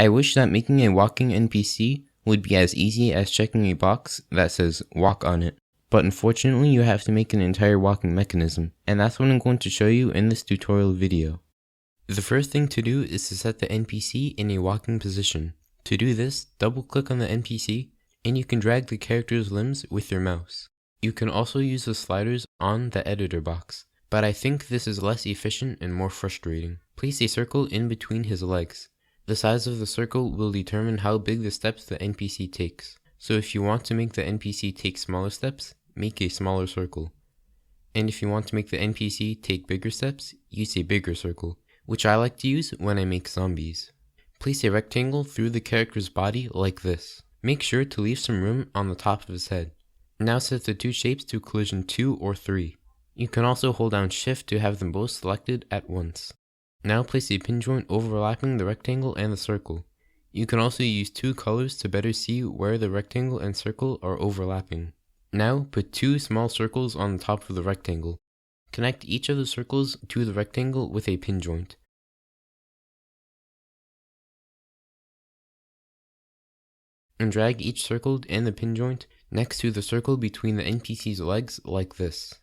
I wish that making a walking NPC would be as easy as checking a box that says walk on it. But unfortunately you have to make an entire walking mechanism, and that's what I'm going to show you in this tutorial video. The first thing to do is to set the NPC in a walking position. To do this, double click on the NPC, and you can drag the character's limbs with your mouse. You can also use the sliders on the editor box, but I think this is less efficient and more frustrating. Place a circle in between his legs. The size of the circle will determine how big the steps the NPC takes. So if you want to make the NPC take smaller steps, make a smaller circle. And if you want to make the NPC take bigger steps, use a bigger circle, which I like to use when I make zombies. Place a rectangle through the character's body like this. Make sure to leave some room on the top of his head. Now set the two shapes to collision 2 or 3. You can also hold down Shift to have them both selected at once. Now place a pin joint overlapping the rectangle and the circle. You can also use two colors to better see where the rectangle and circle are overlapping. Now put two small circles on the top of the rectangle. Connect each of the circles to the rectangle with a pin joint. And drag each circle and the pin joint next to the circle between the NPC's legs like this.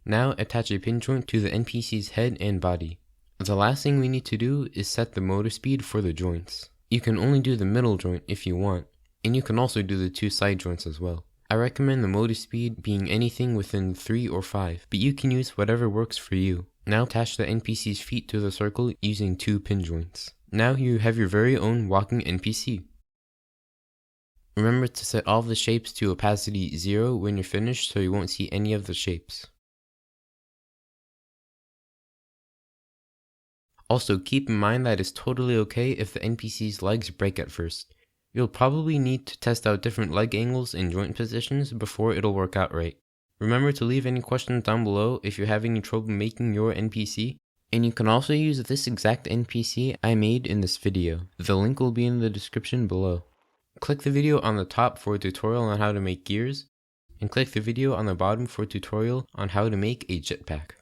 Now attach a pin joint to the NPC's head and body. The last thing we need to do is set the motor speed for the joints. You can only do the middle joint if you want, and you can also do the two side joints as well. I recommend the motor speed being anything within 3 or 5, but you can use whatever works for you. Now attach the NPC's feet to the circle using two pin joints. Now you have your very own walking NPC. Remember to set all of the shapes to opacity 0 when you're finished so you won't see any of the shapes. Also keep in mind that it's totally okay if the NPC's legs break at first. You'll probably need to test out different leg angles and joint positions before it'll work out right. Remember to leave any questions down below if you're having any trouble making your NPC, and you can also use this exact NPC I made in this video. The link will be in the description below. Click the video on the top for a tutorial on how to make gears, and click the video on the bottom for a tutorial on how to make a jetpack.